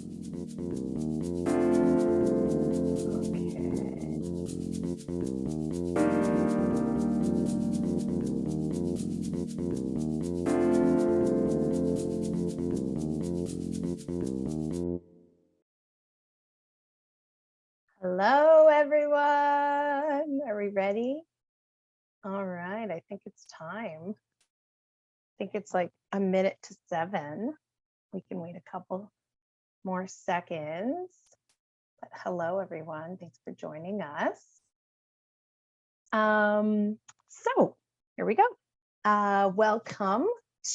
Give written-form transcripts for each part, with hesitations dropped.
Hello, everyone. Are we ready? All right, I think it's time. I think it's like 6:50. We can wait a couple more seconds. But hello, everyone. Thanks for joining us. So here we go. Welcome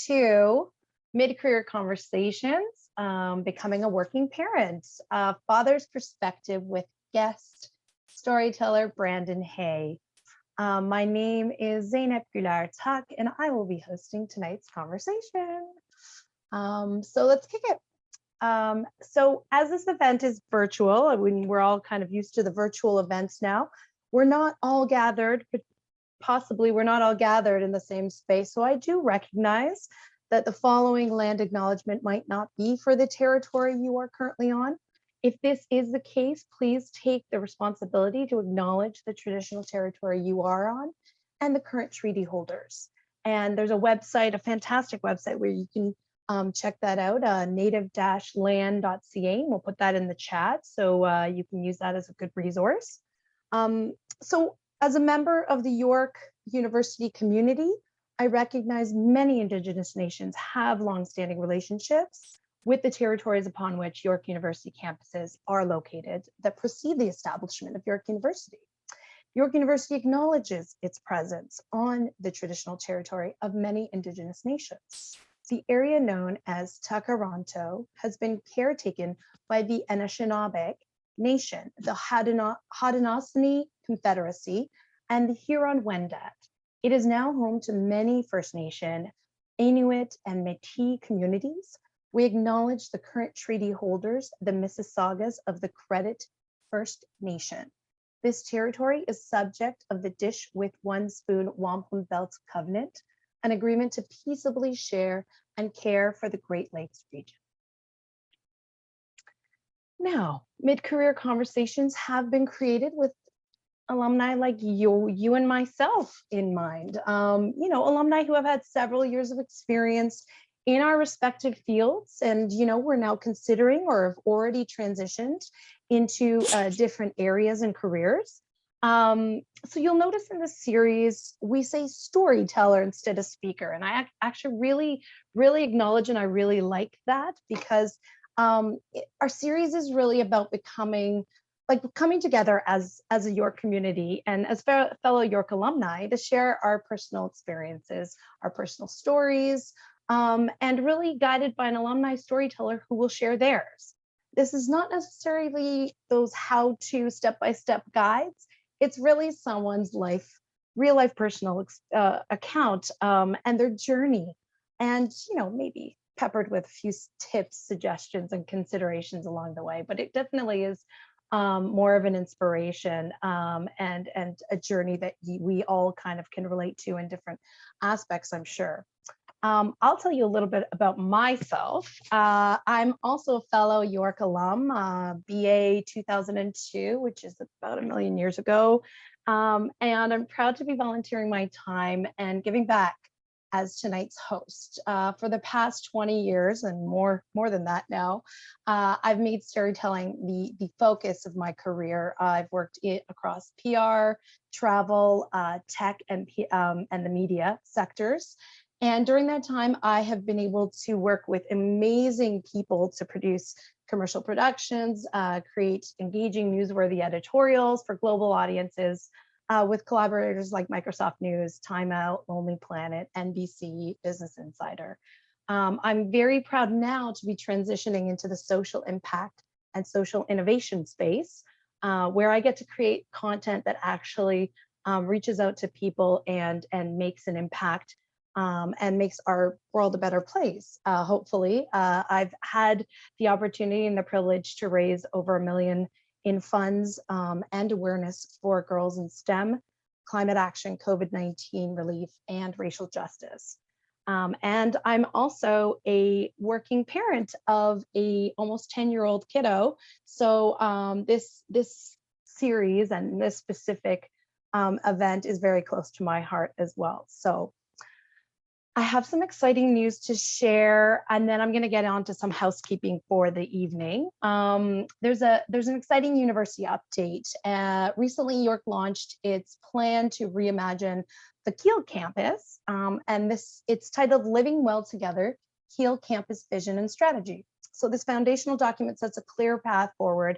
to Mid-Career Conversations, Becoming a Working Parent, Father's Perspective with guest storyteller Brandon Hay. My name is Zeynep Güler-Tak, and I will be hosting tonight's conversation. So let's kick it. So as this event is virtual, when we're all kind of used to the virtual events now, we're not all gathered, but possibly we're not all gathered in the same space. So I do recognize that the following land acknowledgement might not be for the territory you are currently on. If this is the case, please take the responsibility to acknowledge the traditional territory you are on and the current treaty holders. And there's a website, a fantastic website where you can check that out, native-land.ca. We'll put that in the chat, so you can use that as a good resource. So as a member of the York University community, I recognize many Indigenous nations have longstanding relationships with the territories upon which York University campuses are located that precede the establishment of York University. York University acknowledges its presence on the traditional territory of many Indigenous nations. The area known as Takaranto has been caretaken by the Anishinaabe Nation, the Haudenosaunee Confederacy, and the Huron-Wendat. It is now home to many First Nation, Inuit, and Métis communities. We acknowledge the current treaty holders, the Mississaugas of the Credit First Nation. This territory is subject of the Dish with One Spoon Wampum Belt Covenant, an agreement to peaceably share and care for the Great Lakes region. Now, mid-career conversations have been created with alumni like you and myself in mind. Alumni who have had several years of experience in our respective fields, and we're now considering or have already transitioned into different areas and careers. So you'll notice in this series, we say storyteller instead of speaker. And I actually really acknowledge and I really like that, because our series is really about coming together as a York community and as fellow York alumni to share our personal experiences, our personal stories, and really guided by an alumni storyteller who will share theirs. This is not necessarily those how-to step-by-step guides. It's really someone's real life personal account and their journey, and maybe peppered with a few tips, suggestions, and considerations along the way. But it definitely is more of an inspiration and a journey that we all kind of can relate to in different aspects, I'm sure. I'll tell you a little bit about myself. I'm also a fellow York alum, BA 2002, which is about a million years ago. And I'm proud to be volunteering my time and giving back as tonight's host. For the past 20 years and more than that now, I've made storytelling the focus of my career. I've worked across PR, travel, tech, and the media sectors. And during that time, I have been able to work with amazing people to produce commercial productions, create engaging newsworthy editorials for global audiences with collaborators like Microsoft News, Time Out, Lonely Planet, NBC, Business Insider. I'm very proud now to be transitioning into the social impact and social innovation space, where I get to create content that actually reaches out to people and makes an impact and makes our world a better place. Hopefully, I've had the opportunity and the privilege to raise over $1 million in funds and awareness for girls in STEM, climate action, COVID-19 relief, and racial justice. And I'm also a working parent of a almost 10-year-old kiddo. So this series and this specific event is very close to my heart as well. So I have some exciting news to share, and then I'm going to get on to some housekeeping for the evening. There's an exciting university update. Recently, York launched its plan to reimagine the Kiel campus, and it's titled "Living Well Together: Kiel Campus Vision and Strategy." So this foundational document sets a clear path forward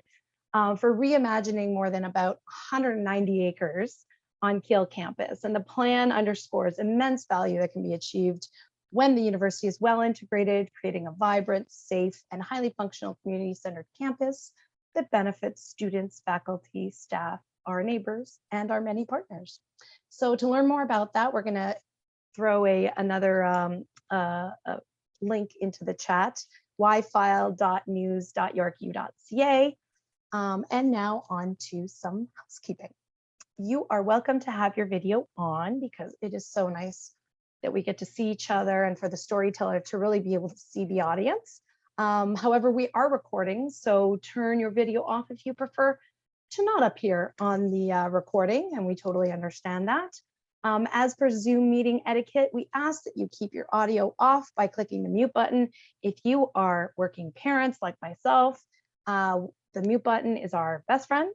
for reimagining more than about 190 acres on Kiel campus. And the plan underscores immense value that can be achieved when the university is well integrated, creating a vibrant, safe, and highly functional community-centered campus that benefits students, faculty, staff, our neighbors, and our many partners. So to learn more about that, we're gonna throw another link into the chat, yfile.news.yorku.ca. And now on to some housekeeping. You are welcome to have your video on because it is so nice that we get to see each other and for the storyteller to really be able to see the audience. However, we are recording, so turn your video off if you prefer to not appear on the recording, and we totally understand that. As per Zoom meeting etiquette, we ask that you keep your audio off by clicking the mute button. If you are working parents like myself, the mute button is our best friend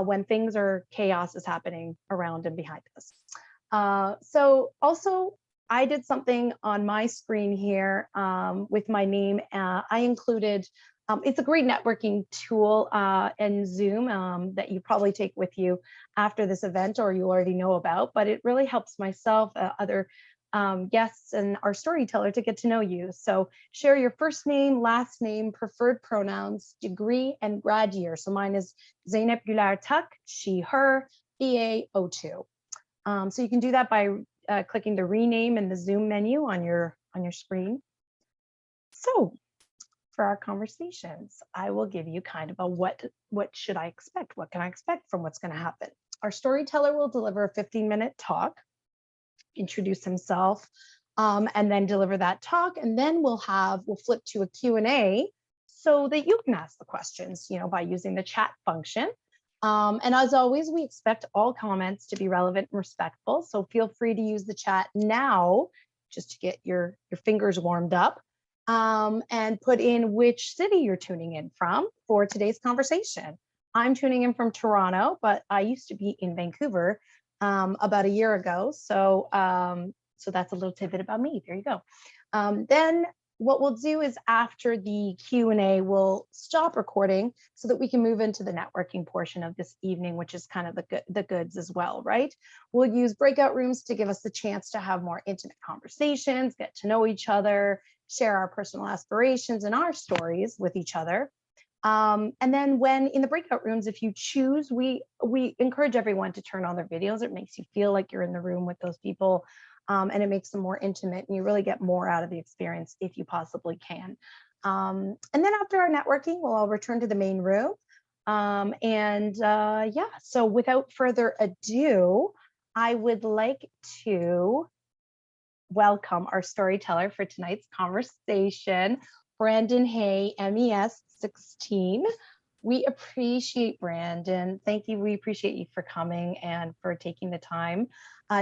when things are chaos is happening around and behind us. So also, I did something on my screen here with my name. I included, it's a great networking tool in Zoom that you probably take with you after this event or you already know about, but it really helps myself, other guests and our storyteller to get to know you. So share your first name, last name, preferred pronouns, degree, and grad year. So mine is Zeynep Güler Tuck, she, her, BA 02. So you can do that by clicking the rename in the Zoom menu on your screen. So for our conversations, I will give you kind of a what should I expect? What can I expect from what's going to happen? Our storyteller will deliver a 15-minute talk, introduce himself, and then deliver that talk. And then we'll flip to a Q&A so that you can ask the questions, by using the chat function. And as always, we expect all comments to be relevant and respectful. So feel free to use the chat now just to get your fingers warmed up, and put in which city you're tuning in from for today's conversation. I'm tuning in from Toronto, but I used to be in Vancouver about a year ago. So that's a little tidbit about me. There you go. Then what we'll do is after the Q&A, we'll stop recording so that we can move into the networking portion of this evening, which is kind of the goods as well, right? We'll use breakout rooms to give us the chance to have more intimate conversations, get to know each other, share our personal aspirations and our stories with each other. And then when in the breakout rooms, if you choose, we encourage everyone to turn on their videos. It makes you feel like you're in the room with those people, and it makes them more intimate, and you really get more out of the experience if you possibly can. And then after our networking, we'll all return to the main room. Yeah, so without further ado, I would like to welcome our storyteller for tonight's conversation, Brandon Hay, MES 16. We appreciate Brandon. Thank you. We appreciate you for coming and for taking the time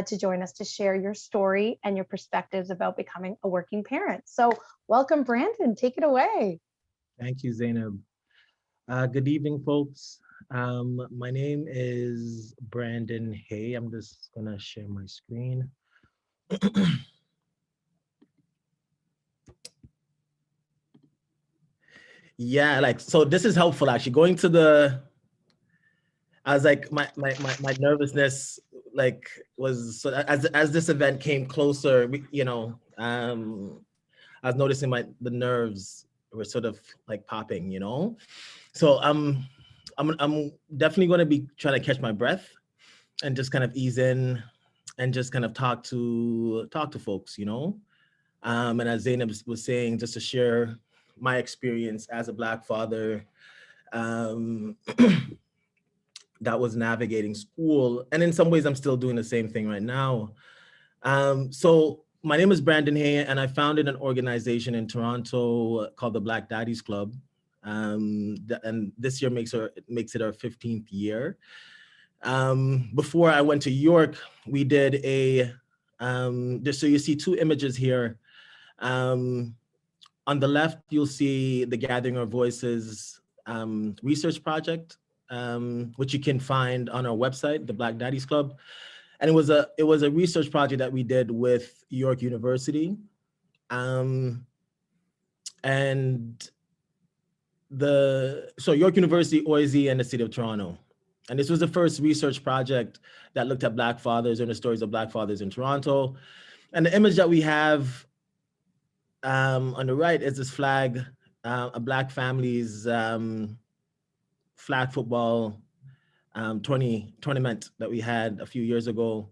to join us to share your story and your perspectives about becoming a working parent. So welcome, Brandon. Take it away. Thank you, Zainab. Good evening, folks. My name is Brandon Hay. I'm just gonna share my screen. Yeah, so this is helpful actually. Going to I was like, my nervousness was, so as this event came closer, I was noticing the nerves were sort of like popping, So I'm definitely going to be trying to catch my breath and just kind of ease in and just kind of talk to folks, and as Zainab was saying, just to share my experience as a Black father that was navigating school. And in some ways, I'm still doing the same thing right now. So my name is Brandon Hay, and I founded an organization in Toronto called the Black Daddies Club. And this year makes it our 15th year. Before I went to York, we did so you see two images here. On the left, you'll see the Gathering of Voices research project, which you can find on our website, the Black Daddies Club. And it was a research project that we did with York University. And so York University, OISE, and the City of Toronto. And this was the first research project that looked at Black fathers and the stories of Black fathers in Toronto. And the image that we have on the right is this flag, a Black family's flag football tournament that we had a few years ago.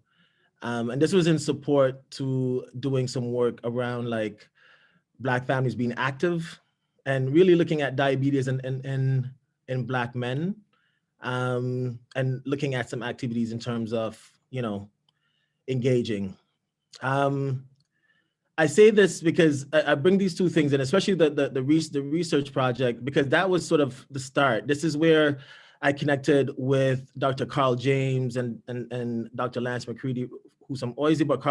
And this was in support to doing some work around like Black families being active and really looking at diabetes in Black men, and looking at some activities in terms of, engaging. I say this because I bring these two things in, especially the research project, because that was sort of the start. This is where I connected with Dr. Carl James and Dr. Lance McCready, who's from OISE, but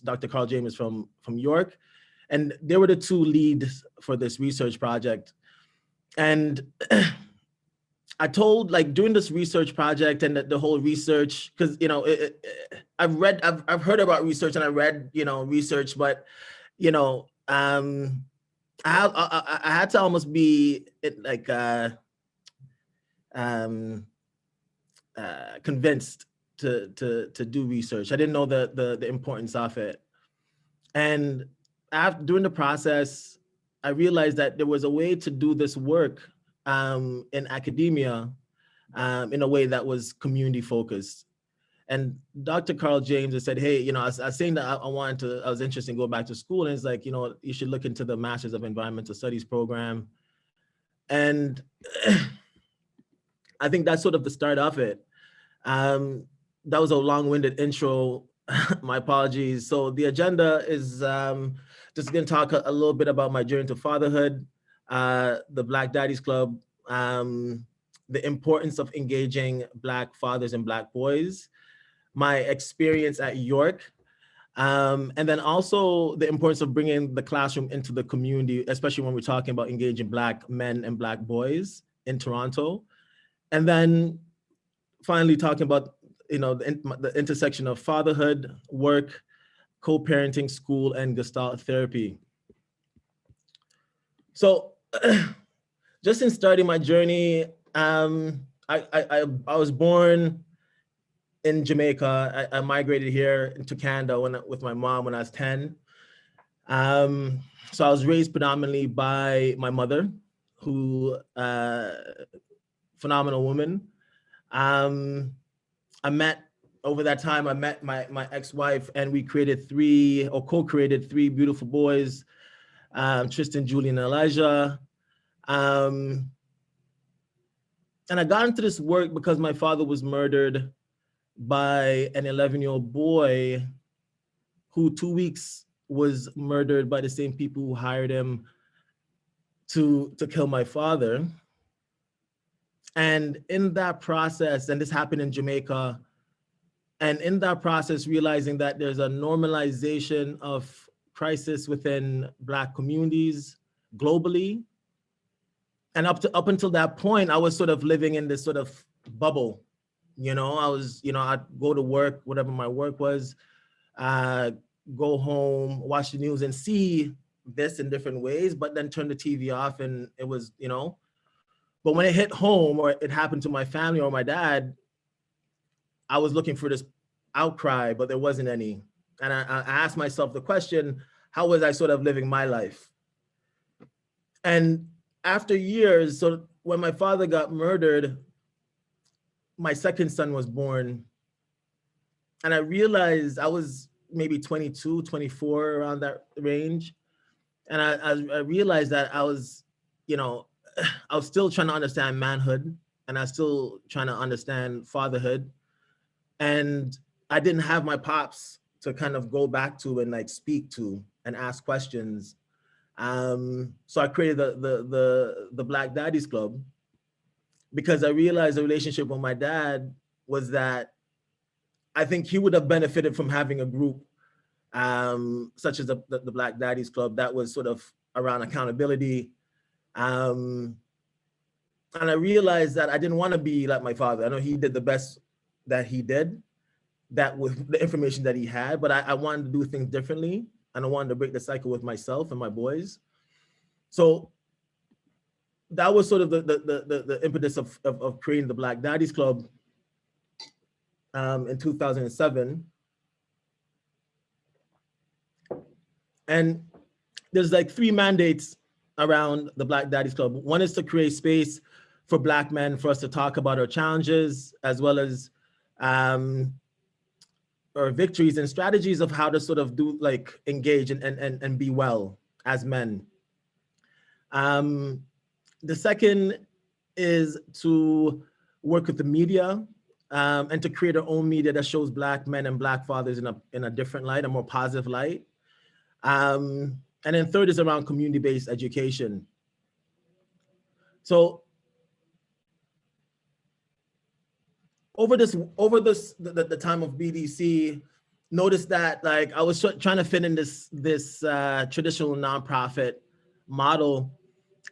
Dr. Carl James is from York. And they were the two leads for this research project. And I told, like, during this research project and the whole research, because, I've heard about research and I read, research, but, I had to almost be like convinced to do research. I didn't know the importance of it. And during the process, I realized that there was a way to do this work in academia in a way that was community focused. And Dr. Carl James has said, hey, I was saying that I was interested in going back to school. And it's like, you should look into the Masters of Environmental Studies program. And I think that's sort of the start of it. That was a long-winded intro. My apologies. So the agenda is just going to talk a little bit about my journey to fatherhood, the Black Daddies Club, the importance of engaging Black fathers and Black boys, my experience at York, and then also the importance of bringing the classroom into the community, especially when we're talking about engaging Black men and Black boys in Toronto. And then finally talking about, the intersection of fatherhood, work, co-parenting, school, and Gestalt therapy. So just in starting my journey, I was born in Jamaica. I migrated here to Canada with my mom when I was 10. So I was raised predominantly by my mother, who phenomenal woman. Over that time, I met my ex-wife, and we co-created three beautiful boys, Tristan, Julian, and Elijah. And I got into this work because my father was murdered by an 11-year-old boy who 2 weeks was murdered by the same people who hired him to kill my father. And in that process, and this happened in Jamaica, and in that process, realizing that there's a normalization of crisis within Black communities globally. And up until that point, I was sort of living in this sort of bubble. I'd go to work, whatever my work was, go home, watch the news and see this in different ways, but then turn the TV off and it was, but when it hit home or it happened to my family or my dad, I was looking for this outcry, but there wasn't any. And I asked myself the question, how was I sort of living my life? And after years, so when my father got murdered, my second son was born. And I realized I was maybe 22, 24, around that range. And I realized that I was still trying to understand manhood, and I was still trying to understand fatherhood. And I didn't have my pops kind of go back to and like speak to and ask questions. So I created the Black Daddies Club because I realized the relationship with my dad was that I think he would have benefited from having a group such as the Black Daddies Club that was sort of around accountability. And I realized that I didn't want to be like my father. I know he did the best that he did, that with the information that he had, but I wanted to do things differently, and I wanted to break the cycle with myself and my boys. So that was sort of the impetus of creating the Black Daddies Club in 2007. And there's like 3 mandates around the Black Daddies Club. One is to create space for Black men for us to talk about our challenges, as well as our victories and strategies of how to sort of do like engage and be well as men. The second is to work with the media and to create our own media that shows Black men and Black fathers in a different light, a more positive light. And then third is around community-based education. So over the time of BDC, noticed that like I was trying to fit in this traditional nonprofit model,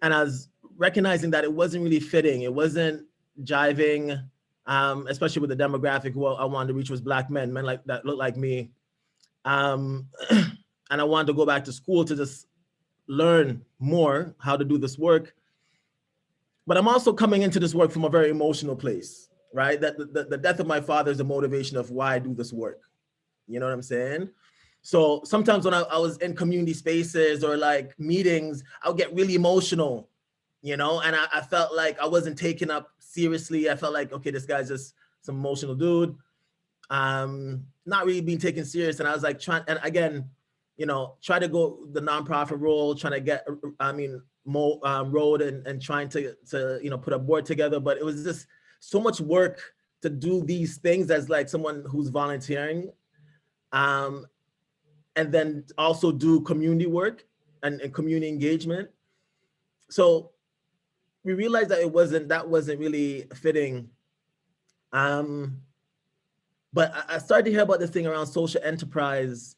and I was recognizing that it wasn't really fitting. It wasn't jiving, especially with the demographic who I wanted to reach was Black men like that looked like me. And I wanted to go back to school to just learn more how to do this work. But I'm also coming into this work from a very emotional place, right? That the death of my father is the motivation of why I do this work. You know what I'm saying? So sometimes when I was in community spaces or like meetings, I would get really emotional, you know, and I felt like I wasn't taken up seriously. I felt like, okay, this guy's just some emotional dude, not really being taken serious. And I was like trying, and again, you know, try to go the nonprofit role, trying to get, road and trying to you know, put a board together. But it was just so much work to do these things as like someone who's volunteering, and then also do community work and community engagement. So we realized that that wasn't really fitting. But I started to hear about this thing around social enterprise,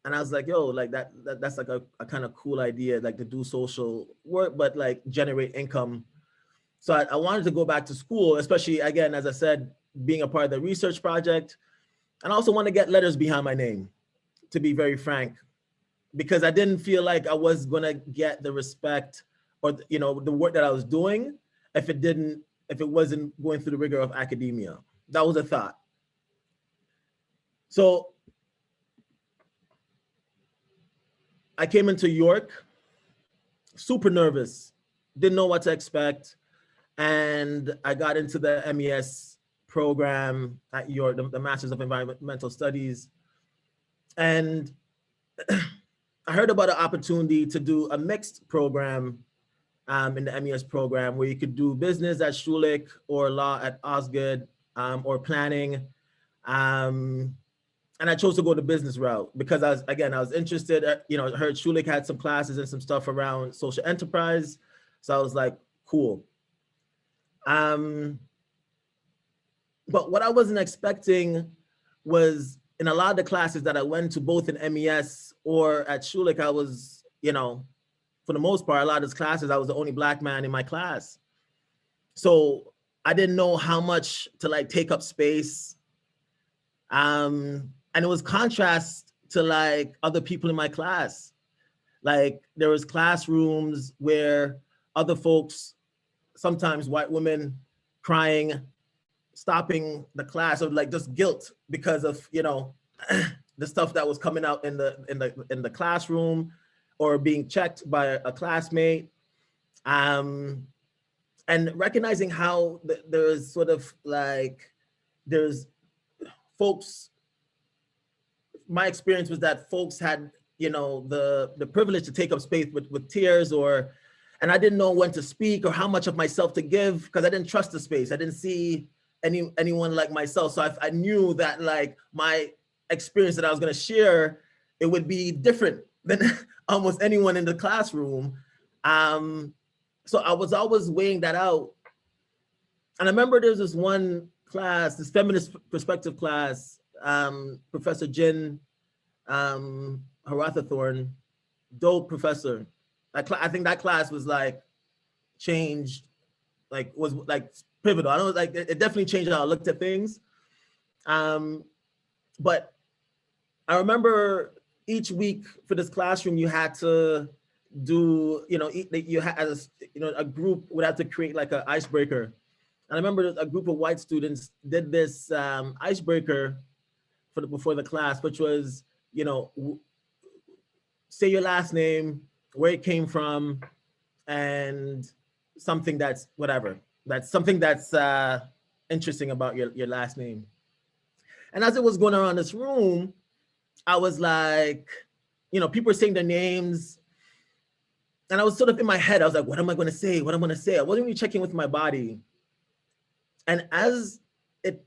and I was like, yo, like that's like a kind of cool idea, like to do social work, but like generate income. So I wanted to go back to school, especially again, as I said, being a part of the research project. And I also want to get letters behind my name, to be very frank, because I didn't feel like I was gonna get the respect or, you know, the work that I was doing if it wasn't going through the rigor of academia. That was a thought. So I came into York, super nervous, didn't know what to expect. And I got into the MES program at York, the Masters of Environmental Studies. And I heard about an opportunity to do a mixed program in the MES program where you could do business at Schulich or law at Osgood, or planning. And I chose to go the business route because I was interested, you know, I heard Schulich had some classes and some stuff around social enterprise. So I was like, cool. But what I wasn't expecting was in a lot of the classes that I went to, both in MES or at Schulich, I was, you know, for the most part, a lot of those classes, I was the only Black man in my class. So I didn't know how much to like take up space. And it was contrast to like other people in my class. Like there was classrooms where other folks, sometimes white women, crying, stopping the class, or like just guilt because of, you know, the stuff that was coming out in the classroom or being checked by a classmate. And recognizing how there's sort of like, there's folks, my experience was that folks had, you know, the privilege to take up space with tears, and I didn't know when to speak or how much of myself to give because I didn't trust the space. I didn't see anyone like myself. So I knew that like my experience that I was going to share, it would be different than almost anyone in the classroom. So I was always weighing that out. And I remember there was this one class, this feminist perspective class, Professor Jin Harathathorn, dope professor. I think that class was like changed, like was like pivotal. I know like it definitely changed how I looked at things. But I remember each week for this classroom, you had to do, you had, as a group would have to create like an icebreaker. And I remember a group of white students did this icebreaker before the class, which was, say your last name, where it came from, and something that's whatever. That's something that's interesting about your last name. And as it was going around this room, I was like, people were saying their names. And I was sort of in my head, I was like, what am I going to say? What am I going to say? I wasn't really checking with my body. And as it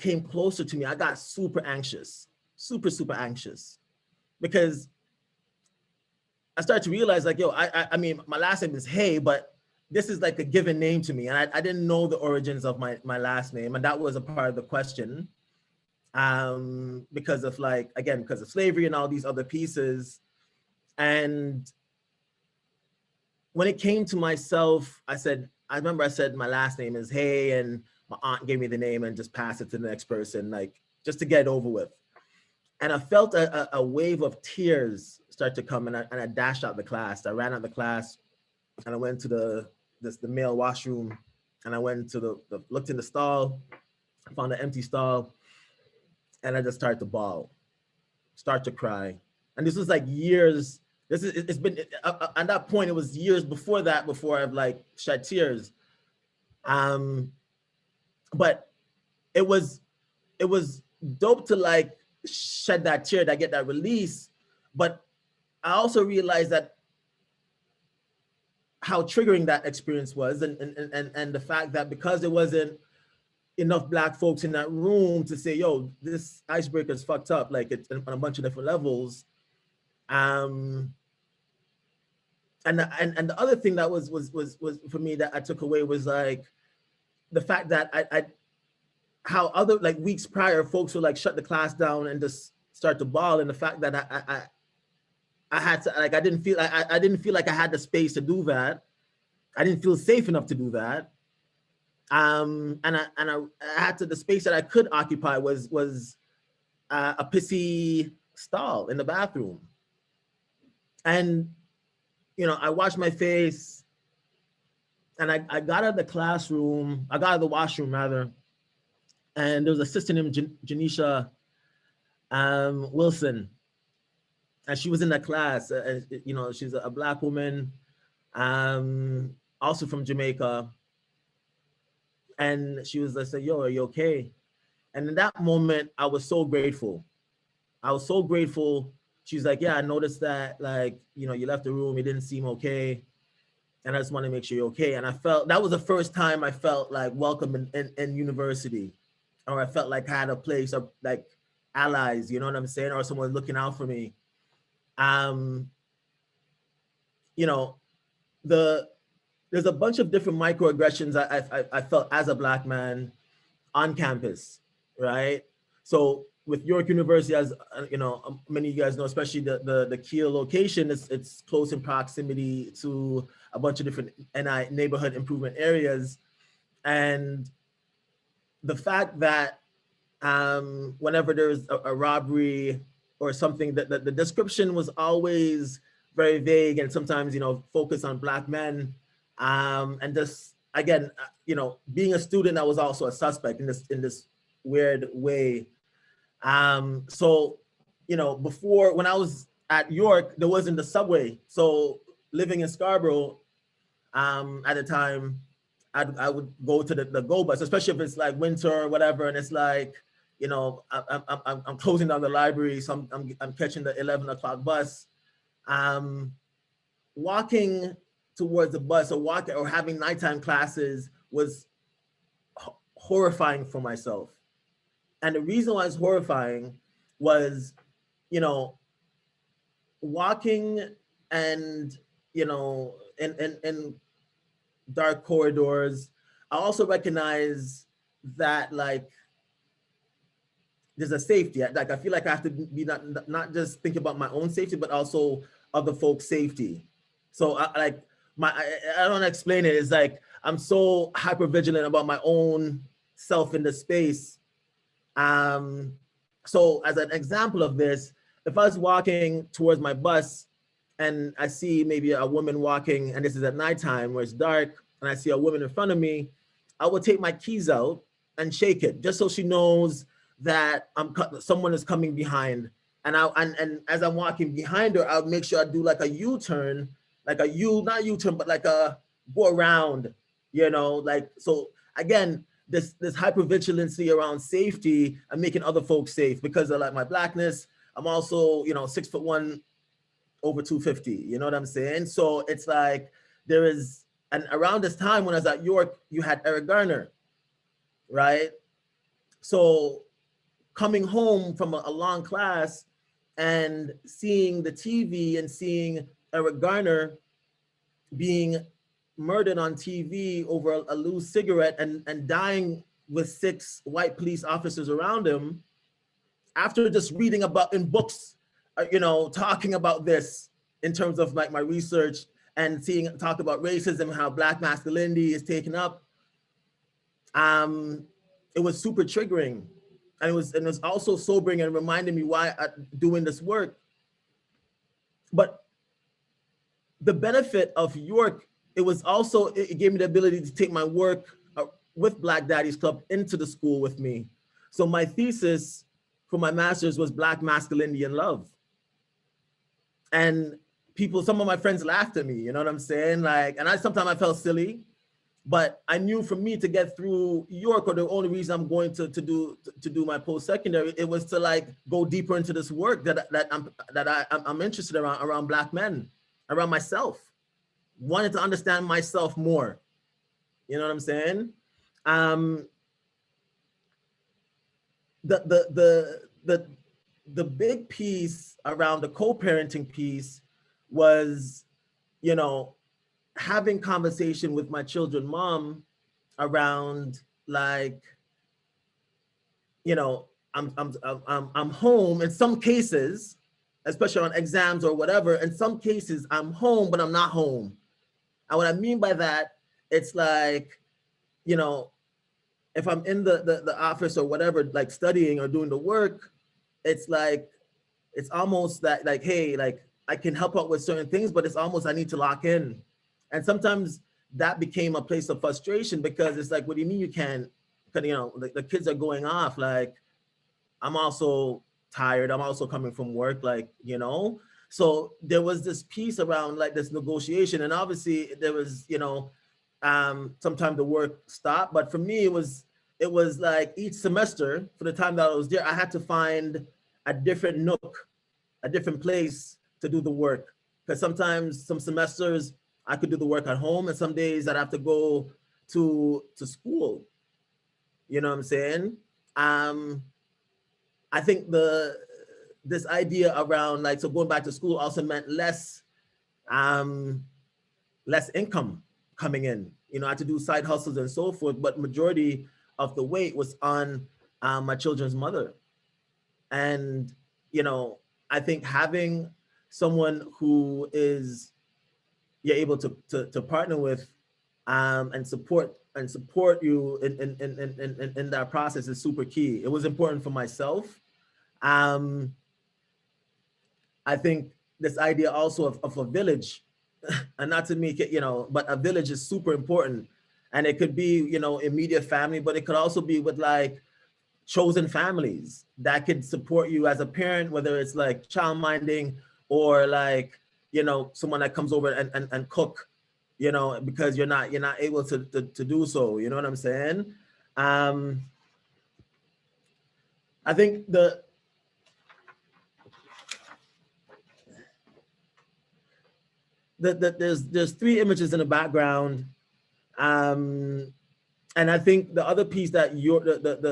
came closer to me, I got super anxious, super anxious, because I started to realize like, yo, I mean, my last name is Hay, but this is like a given name to me. And I didn't know the origins of my last name. And that was a part of the question. Because of like, again, because of slavery and all these other pieces. And when it came to myself, I remember I said my last name is Hay, and my aunt gave me the name and just passed it to the next person, like just to get it over with. And I felt a wave of tears start to come, and I dashed out the class. I ran out the class, and I went to the male washroom, and I went to looked in the stall, found an empty stall, and I just started to bawl, start to cry. And this was like years. It's been at that point. It was years before that, before I've like shed tears. But it was dope to like shed that tear, to get that release. But I also realized that how triggering that experience was, and the fact that because there wasn't enough Black folks in that room to say, yo, this icebreaker is fucked up, like it's on a bunch of different levels. And the other thing that was for me that I took away was like the fact that I how other like weeks prior folks would like shut the class down and just start to bawl, and the fact that I had to, like, I didn't feel like I had the space to do that. I didn't feel safe enough to do that. And I had to, the space that I could occupy was a pissy stall in the bathroom. And, I washed my face, and I got out of the classroom, I got out of the washroom rather, and there was a sister named Janisha Wilson, and she was in that class. She's a Black woman, also from Jamaica. And she was like, yo, are you okay? And in that moment, I was so grateful. I was so grateful. She's like, yeah, I noticed that, like, you left the room, it didn't seem okay. And I just want to make sure you're okay. And I felt, that was the first time I felt like welcome in university, or I felt like I had a place of like allies, you know what I'm saying? Or someone looking out for me. There's a bunch of different microaggressions I felt as a Black man on campus, right? So with York University, as many of you guys know, especially the Kiel location, it's close in proximity to a bunch of different neighborhood improvement areas. And the fact that whenever there's a robbery or something, that the description was always very vague, and sometimes focus on Black men, and just again, being a student, I was also a suspect in this weird way. So before, when I was at York, there wasn't the subway. So living in Scarborough, at the time, I would go to the GO bus, especially if it's like winter or whatever, and it's like, I'm closing down the library, so I'm catching the 11 o'clock bus. Walking towards the bus, or having nighttime classes was horrifying for myself. And the reason why it's horrifying was, you know, walking and, you know, in dark corridors. I also recognize that like there's a safety. Like I feel like I have to be not just thinking about my own safety, but also other folks' safety. So like I don't explain it. It's like I'm so hyper vigilant about my own self in the space. Um, so as an example of this, if I was walking towards my bus and I see maybe a woman walking, and this is at nighttime where it's dark, and I see a woman in front of me, I would take my keys out and shake it just so she knows that someone is coming behind. And as I'm walking behind her, I'll make sure I do like a U-turn, like not U-turn, but like a go around, you know, like, so again, this hypervigilancy around safety and making other folks safe because of like my Blackness. I'm also, you know, 6'1", over 250, you know what I'm saying? So it's like there is, and around this time when I was at York, you had Eric Garner, right? So coming home from a long class and seeing the TV and seeing Eric Garner being murdered on TV over a loose cigarette and dying with 6 white police officers around him, after just reading about in books, you know, talking about this in terms of like my research and seeing talk about racism, how Black masculinity is taken up, it was super triggering. And it was also sobering and reminding me why I'm doing this work. But the benefit of York, it gave me the ability to take my work with Black Daddies Club into the school with me. So my thesis for my master's was Black masculinity and love. And some of my friends laughed at me, you know what I'm saying? Like, and sometimes I felt silly, but I knew for me to get through York, or the only reason I'm going to do my post-secondary, it was to like go deeper into this work that I'm interested around Black men, around myself, wanted to understand myself more. You know what I'm saying? The big piece around the co-parenting piece was, you know, having conversation with my children mom around like, you know, I'm home in some cases, especially on exams or whatever. In some cases I'm home, but I'm not home. And what I mean by that, it's like, you know, if I'm in the office or whatever, like studying or doing the work, it's like, it's almost that like, hey, like I can help out with certain things, but it's almost I need to lock in. And sometimes that became a place of frustration because it's like, what do you mean you can't? Because, you know, the kids are going off. Like, I'm also tired. I'm also coming from work, like, you know? So there was this piece around like this negotiation. And obviously there was, you know, sometimes the work stopped. But for me, it was like each semester for the time that I was there, I had to find a different nook, a different place to do the work. Because sometimes some semesters I could do the work at home, and some days I'd have to go to school. You know what I'm saying? I think this idea around like, so going back to school also meant less income coming in. You know, I had to do side hustles and so forth, but majority of the weight was on my children's mother. And, you know, I think having someone who is you're able to partner with and support you in that process is super key. It was important for myself. I think this idea also of a village, and not to make it, you know, but a village is super important. And it could be, you know, immediate family, but it could also be with like chosen families that could support you as a parent, whether it's like child minding or like, you know, someone that comes over and cook, you know, because you're not able to do so. You know what I'm saying? I think there's 3 images in the background. And I think the other piece that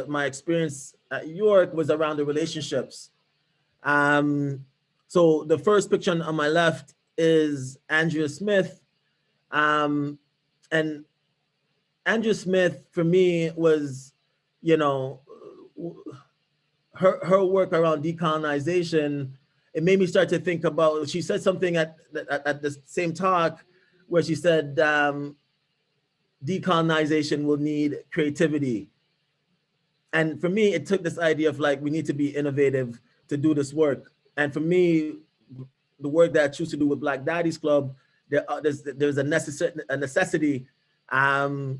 my experience at York was around the relationships. So the first picture on my left is Andrea Smith. And Andrea Smith, for me, was, you know, her work around decolonization. It made me start to think about, she said something at the same talk where she said, decolonization will need creativity. And for me, it took this idea of like, we need to be innovative to do this work. And for me, the work that I choose to do with Black Daddies Club, there's a necessity to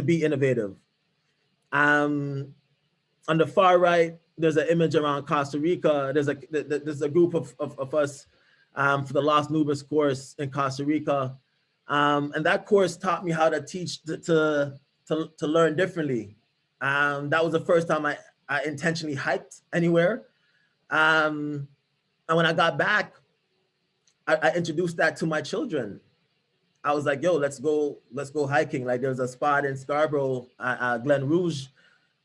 be innovative. On the far right, there's an image around Costa Rica. There's a group of us for the Los Nubes course in Costa Rica. And that course taught me how to teach to learn differently. That was the first time I intentionally hiked anywhere. And when I got back, I introduced that to my children. I was like, yo, let's go hiking. Like there's a spot in Scarborough, Glen Rouge,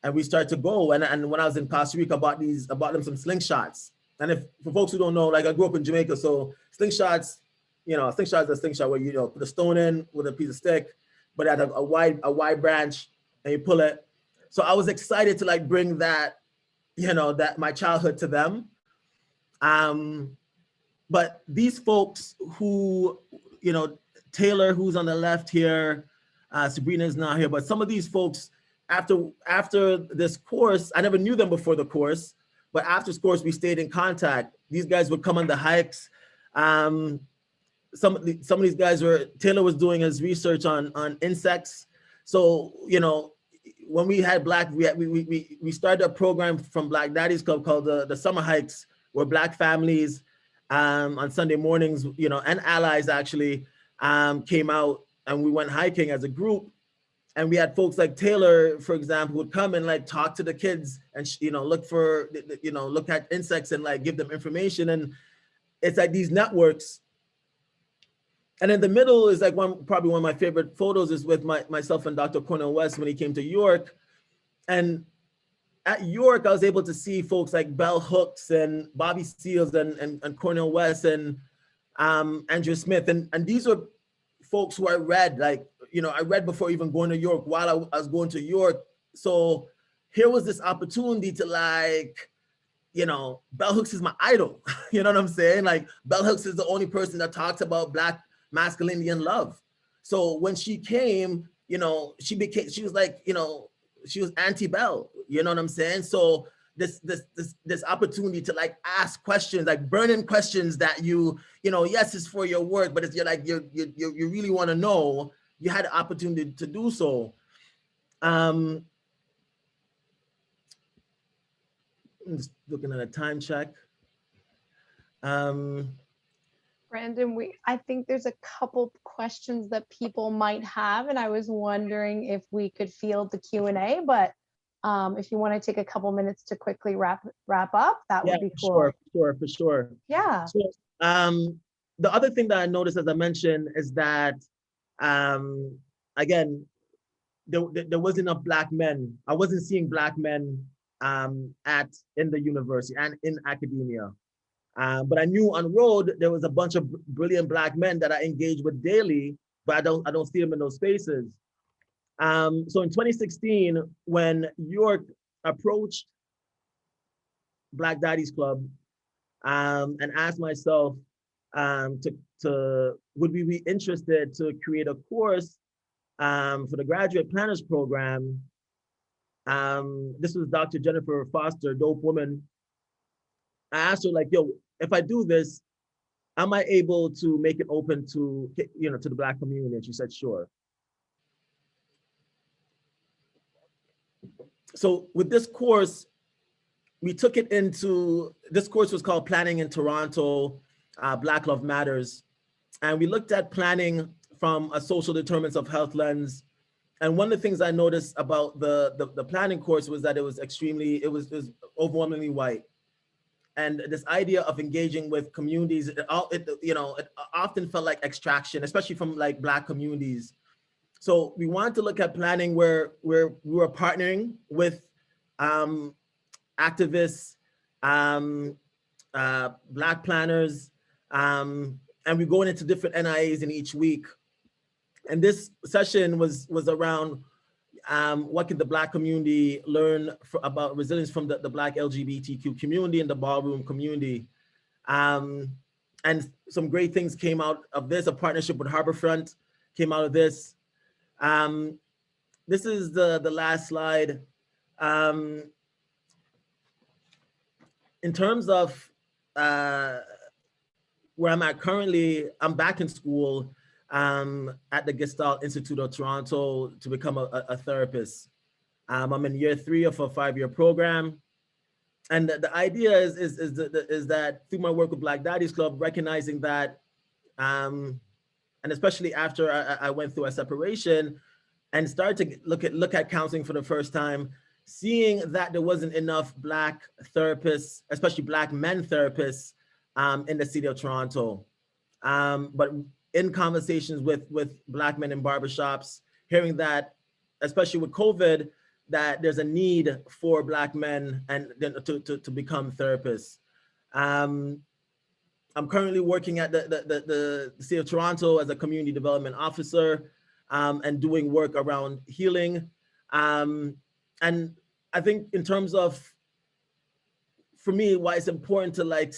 and we started to go. And when I was in Costa Rica, I bought them some slingshots. And if for folks who don't know, like I grew up in Jamaica, so slingshots, you know, a slingshot is a slingshot where you know put a stone in with a piece of stick, but at a wide branch, and you pull it. So I was excited to like bring that, you know, that my childhood to them. But these folks who, you know, Taylor, who's on the left here, Sabrina's not here, but some of these folks, after this course, I never knew them before the course, but after this course, we stayed in contact. These guys would come on the hikes. Some of these guys Taylor was doing his research on insects. So, you know, when we had we started a program from Black Daddies Club called the Summer Hikes, where Black families on Sunday mornings, you know, and allies actually came out and we went hiking as a group. And we had folks like Taylor, for example, would come and like talk to the kids and, you know, look at insects and like give them information. And it's like these networks. And in the middle is like probably one of my favorite photos is with myself and Dr. Cornel West when he came to York. And at York, I was able to see folks like Bell Hooks and Bobby Seals and Cornel West and Andrew Smith. And these were folks who I read, like, you know, I read before even going to York while I was going to York. So here was this opportunity to like, you know, Bell Hooks is my idol. You know what I'm saying? Like Bell Hooks is the only person that talks about Black masculinity and love. So when she came, you know, she was like, you know, she was anti-Bell, you know what I'm saying? So this opportunity to like ask questions, like burning questions that you know, yes, it's for your work, but it's you really want to know, you had the opportunity to do so. I'm just looking at a time check. Brandon, I think there's a couple questions that people might have, and I was wondering if we could field the Q&A, but if you want to take a couple minutes to quickly wrap up, that would be cool. For sure. Yeah. So, the other thing that I noticed, as I mentioned, is that, again, there wasn't enough Black men. I wasn't seeing Black men in the university and in academia. But I knew on road, there was a bunch of brilliant Black men that I engage with daily, but I don't see them in those spaces. So in 2016, when York approached Black Daddies Club and asked myself would we be interested to create a course for the graduate planners program. This was Dr. Jennifer Foster, dope woman. I asked her like, yo, if I do this, am I able to make it open to, you know, to the Black community? And she said, sure. So with this course, we took it into, this course was called Planning in Toronto, Black Love Matters. And we looked at planning from a social determinants of health lens. And one of the things I noticed about the planning course was that it was overwhelmingly white. And this idea of engaging with communities, it often felt like extraction, especially from like Black communities. So we wanted to look at planning where we were partnering with activists, Black planners, and we're going into different NIAs in each week. And this session was around what can the Black community learn about resilience from the Black LGBTQ community and the ballroom community. And some great things came out of this. A partnership with Harborfront came out of this. This is the last slide. In terms of where I'm at currently, I'm back in school at the Gestalt Institute of Toronto to become a therapist. I'm in year 3 of a 5-year program. And the idea is that through my work with Black Daddies Club, recognizing that, and especially after I went through a separation and started to look at counseling for the first time, seeing that there wasn't enough Black therapists, especially Black men therapists, in the city of Toronto. But in conversations with Black men in barbershops, hearing that, especially with COVID, that there's a need for Black men and to become therapists. I'm currently working at the City of Toronto as a community development officer, and doing work around healing. And I think in terms of, for me, why it's important to like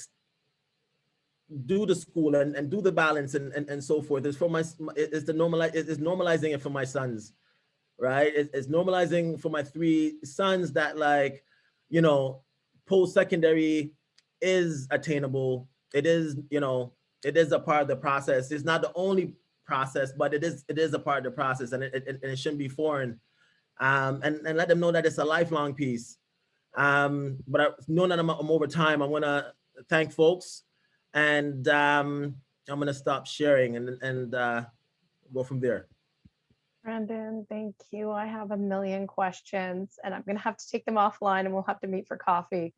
do the school and do the balance and so forth is for it's normalizing it for my sons. Right? It's normalizing for my 3 sons that, like, you know, post-secondary is attainable. It is, you know, it is a part of the process. It's not the only process, but it is a part of the process, and it shouldn't be foreign. And let them know that it's a lifelong piece. But knowing that I'm over time, I want to thank folks, and I'm going to stop sharing and go from there. Brandon, thank you. I have a million questions and I'm going to have to take them offline and we'll have to meet for coffee.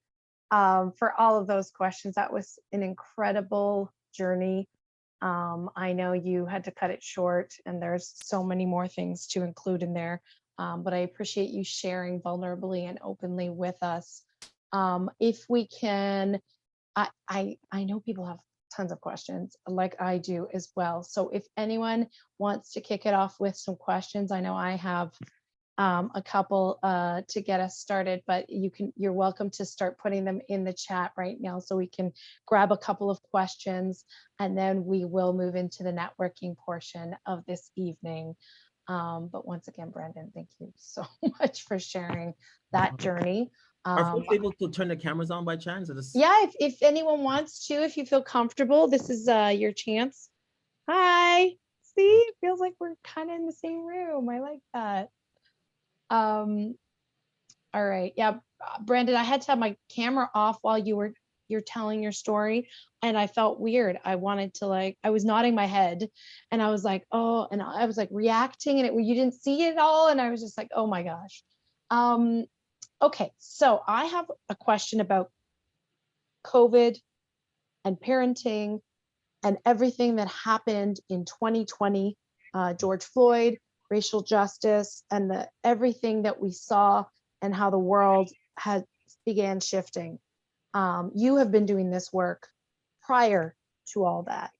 For all of those questions, that was an incredible journey. I know you had to cut it short and there's so many more things to include in there, but I appreciate you sharing vulnerably and openly with us. If we can, I know people have tons of questions like I do as well. So if anyone wants to kick it off with some questions, I know I have a couple to get us started, but you're welcome to start putting them in the chat right now so we can grab a couple of questions and then we will move into the networking portion of this evening. But once again, Brandon, thank you so much for sharing that journey. Are folks able to turn the cameras on by chance? Yeah, if anyone wants to, if you feel comfortable, this is your chance. Hi, see, it feels like we're kind of in the same room. I like that. All right, yeah, Brandon, I had to have my camera off while you're telling your story, and I felt weird. I wanted to I was nodding my head, and I was like, oh, and I was like reacting, and you didn't see it all, and I was just like, oh my gosh. Okay, so I have a question about COVID and parenting and everything that happened in 2020, George Floyd, racial justice, and everything that we saw and how the world began shifting. You have been doing this work prior to all that.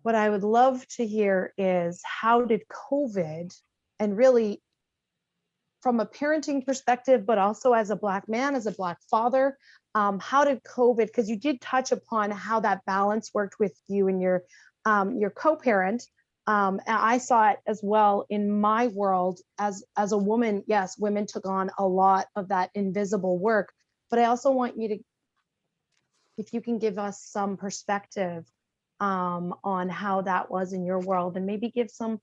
What I would love to hear is, how did COVID, and really from a parenting perspective, but also as a Black man, as a Black father, how did COVID, because you did touch upon how that balance worked with you and your co-parent. And I saw it as well in my world as a woman. Yes, women took on a lot of that invisible work, but I also want you to, if you can give us some perspective on how that was in your world, and maybe give some,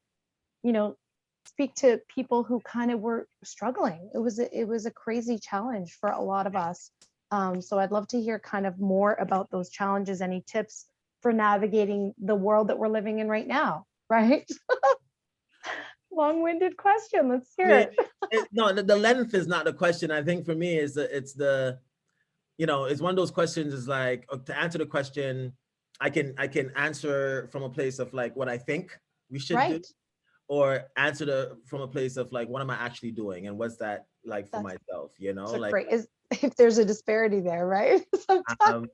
speak to people who kind of were struggling. It was a crazy challenge for a lot of us. So I'd love to hear kind of more about those challenges, any tips for navigating the world that we're living in right now, right? Long-winded question, let's hear it. No, the length is not the question. I think for me it's one of those questions is like, to answer the question, I can answer from a place of like what I think we should do, or answer from a place of like, what am I actually doing, and what's that like for That's myself, you know, so like, great. Is if there's a disparity there, right? Sometimes. um,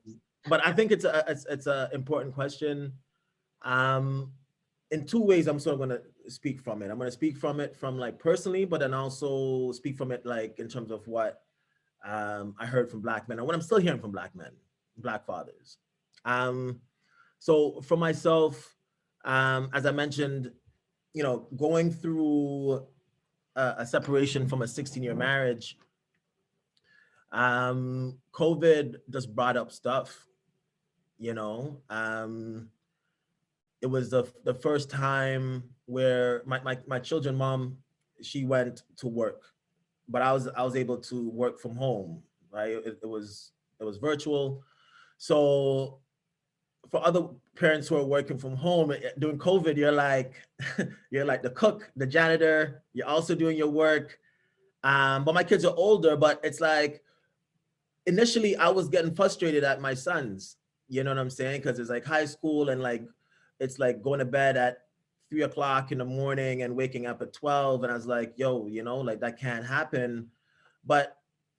but I think it's a important question. Um, in two ways, I'm sort of going to speak from it. I'm going to speak from it from like personally, but then also speak from it like in terms of what I heard from Black men, and what I'm still hearing from Black men, Black fathers. Um, so for myself, as I mentioned, you know, going through a separation from a 16-year marriage, COVID just brought up stuff, you know. It was the first time where my children mom, she went to work, but I was able to work from home, right? It was virtual. So for other parents who are working from home during COVID, you're like you're like the cook, the janitor, you're also doing your work. But my kids are older, but it's like initially I was getting frustrated at my sons, you know what I'm saying? Because it's like high school and like it's like going to bed at 3 o'clock in the morning and waking up at 12. And I was like, yo, you know, like that can't happen. But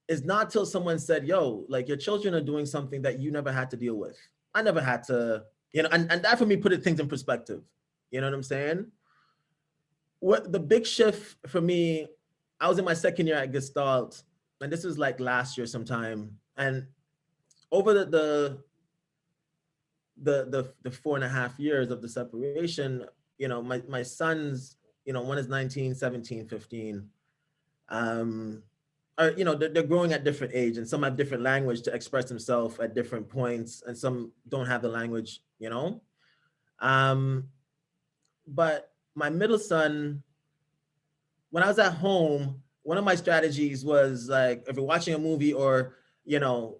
it's not till someone said, yo, like your children are doing something that you never had to deal with. I never had to, you know, and that for me put things in perspective. You know what I'm saying? What the big shift for me, I was in my second year at Gestalt, and this was like last year sometime. And over the 4.5 years of the separation, you know, my sons, you know, one is 19, 17, 15. Are, you know, they're growing at different age, and some have different language to express themselves at different points, and some don't have the language, you know. Um, but my middle son, when I was at home, one of my strategies was like, if you're watching a movie or, you know,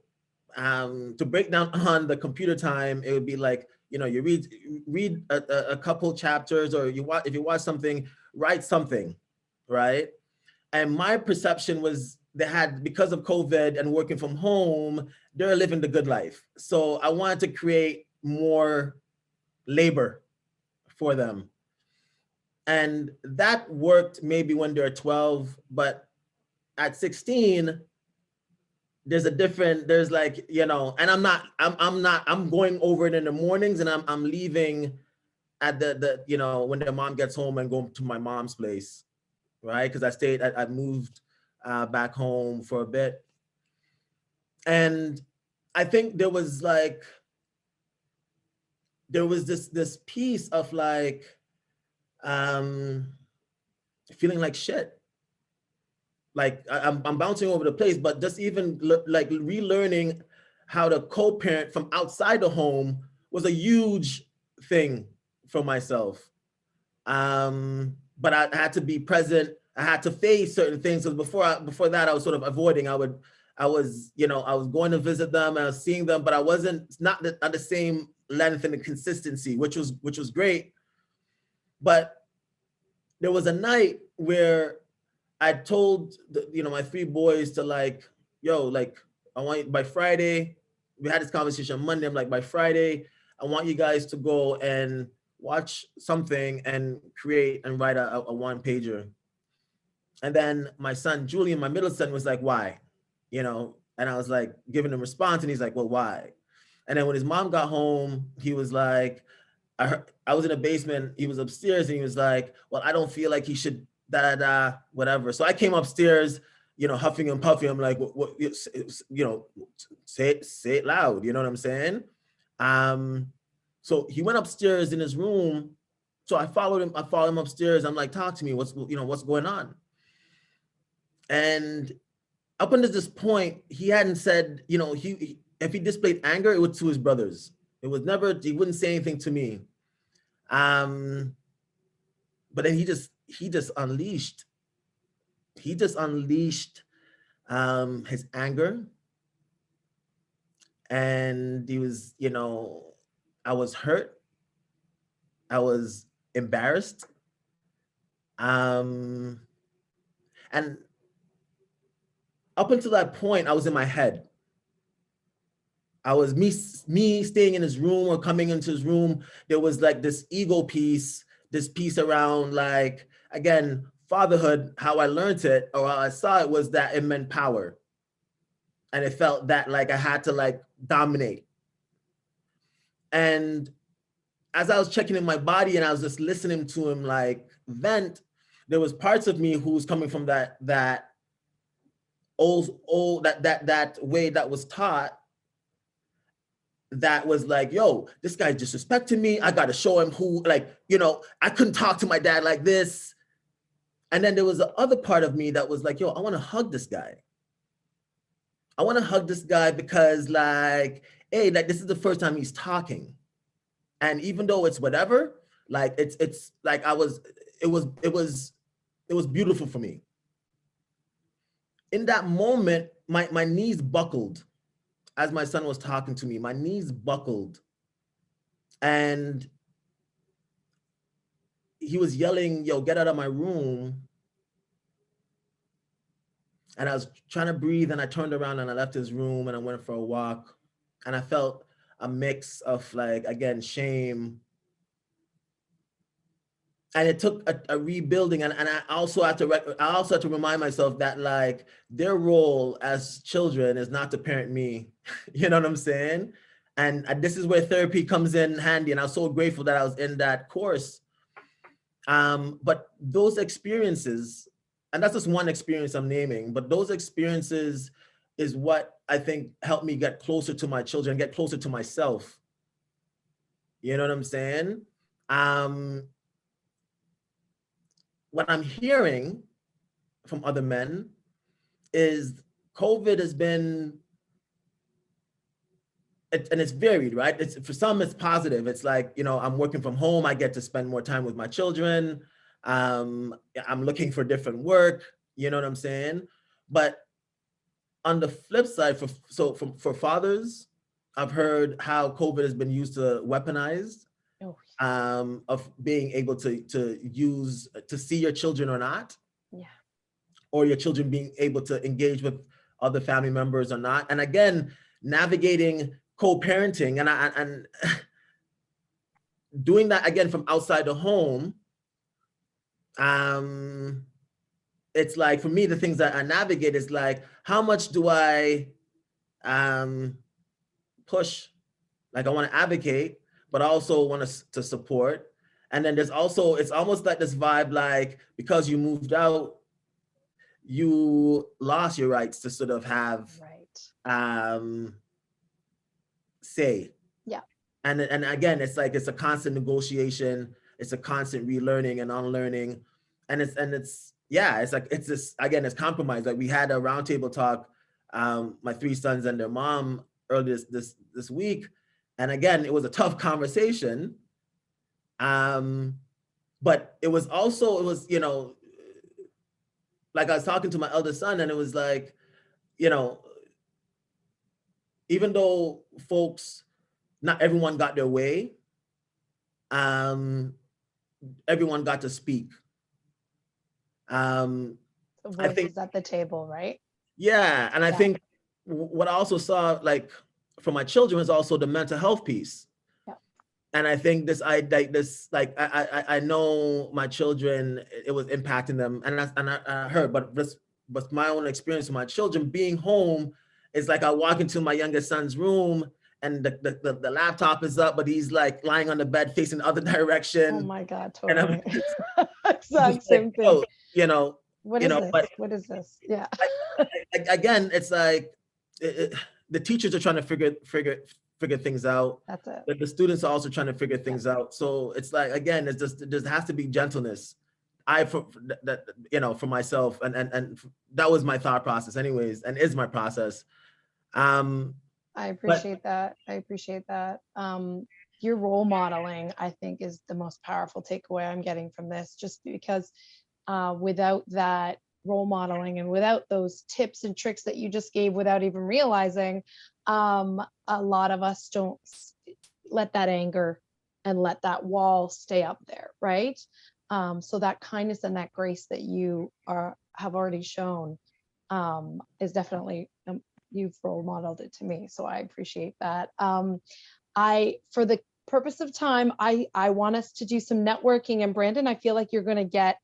to break down on the computer time, it would be like, you know, you read a couple chapters, or you watch, if you watch something, write something, right? And my perception was they had, because of COVID and working from home, they're living the good life. So I wanted to create more labor for them. And that worked maybe when they're 12, but at 16, there's like, you know, and I'm going over it in the mornings, and I'm leaving at the you know, when their mom gets home, and go to my mom's place, right? Because I moved back home for a bit. And I think there was this piece of like feeling like shit. Like I'm bouncing over the place, but just even like relearning how to co-parent from outside the home was a huge thing for myself. But I had to be present. I had to face certain things. So before that, I was sort of avoiding. I was, you know, I was going to visit them, and I was seeing them, but I wasn't, not at the same length and the consistency, which was great. But there was a night where I told you know, my three boys to like, yo, like I want you, by Friday, we had this conversation on Monday. I'm like, by Friday, I want you guys to go and watch something and create and write a one pager. And then my son, Julian, my middle son, was like, why? You know, and I was like, giving him a response, and he's like, well, why? And then when his mom got home, he was like, I was in the basement, he was upstairs, and he was like, well, I don't feel like he should whatever. So I came upstairs, you know, huffing and puffing. I'm like, what you know, say it loud, you know what I'm saying? So he went upstairs in his room. So I followed him upstairs. I'm like, talk to me, what's going on? And up until this point, he hadn't said, you know, if he displayed anger, it was to his brothers. It was never, he wouldn't say anything to me. But then he just unleashed his anger. And he was, you know, I was hurt. I was embarrassed. And up until that point, I was in my head. I was me staying in his room or coming into his room. There was like this ego piece, this piece around like, again, fatherhood, how I learned it or how I saw it was that it meant power. And it felt that like I had to like dominate. And as I was checking in my body and I was just listening to him like vent, there was parts of me who was coming from that old that way that was taught, that was like, yo, this guy's disrespecting me. I got to show him who, like, you know, I couldn't talk to my dad like this. And then there was the other part of me that was like, yo, I want to hug this guy. I want to hug this guy because like, hey, like this is the first time he's talking. And even though it's whatever, like it's like it was beautiful for me. In that moment, my knees buckled as my son was talking to me. My knees buckled. And he was yelling, yo, get out of my room. And I was trying to breathe and I turned around and I left his room and I went for a walk. And I felt a mix of like, again, shame. And it took a rebuilding. And I also had to remind myself that like their role as children is not to parent me. You know what I'm saying? And this is where therapy comes in handy. And I was so grateful that I was in that course. But those experiences, and that's just one experience I'm naming, but those experiences is what I think helped me get closer to my children, get closer to myself. You know what I'm saying? What I'm hearing from other men is COVID has been, and it's varied, right? It's, for some, it's positive. It's like, you know, I'm working from home. I get to spend more time with my children. I'm looking for different work. You know what I'm saying? But on the flip side, for fathers, I've heard how COVID has been used to weaponize, of being able to use, to see your children or not. Yeah. Or your children being able to engage with other family members or not. And again, navigating co-parenting and doing that again from outside the home. It's like, for me, the things that I navigate is like, how much do I push? Like I want to advocate, but I also want to support. And then there's also, it's almost like this vibe, like, because you moved out, you lost your rights to sort of have say. Yeah. And again, it's like, it's a constant negotiation. It's a constant relearning and unlearning. And it's like, it's this, again, it's compromise. Like we had a roundtable talk, my 3 sons and their mom earlier this week. And again, it was a tough conversation. But it was also, you know, like I was talking to my eldest son and it was like, you know, even though folks, not everyone got their way, everyone got to speak. The voices at the table, right? Yeah, and I think what I also saw, like, for my children was also the mental health piece. Yeah. And I think I know my children, it was impacting them, and I heard, but my own experience with my children being home is like I walk into my youngest son's room and the laptop is up, but he's like lying on the bed facing the other direction. Oh my God, totally. Exact same thing. Oh, you know, what is this? But what is this? Yeah. Again, it's like the teachers are trying to figure things out. That's it. But the students are also trying to figure things out. So it's like, again, it's just, there has to be gentleness. For myself, and that was my thought process anyways, and is my process. I appreciate that. Your role modeling, I think, is the most powerful takeaway I'm getting from this, just because without that role modeling and without those tips and tricks that you just gave without even realizing, a lot of us don't let that anger and let that wall stay up there, right? So that kindness and that grace that you have already shown is definitely, you've role modeled it to me. So I appreciate that. For the purpose of time, I want us to do some networking, and Brandon, I feel like you're going to get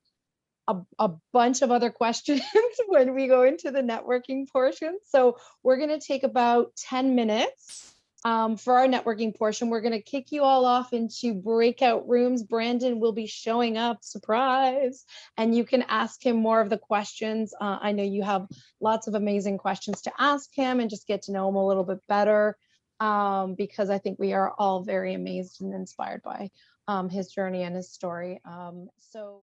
a bunch of other questions when we go into the networking portion. So we're going to take about 10 minutes for our networking portion. We're going to kick you all off into breakout rooms. Brandon will be showing up, surprise, and you can ask him more of the questions. I know you have lots of amazing questions to ask him and just get to know him a little bit better, because I think we are all very amazed and inspired by his journey and his story. So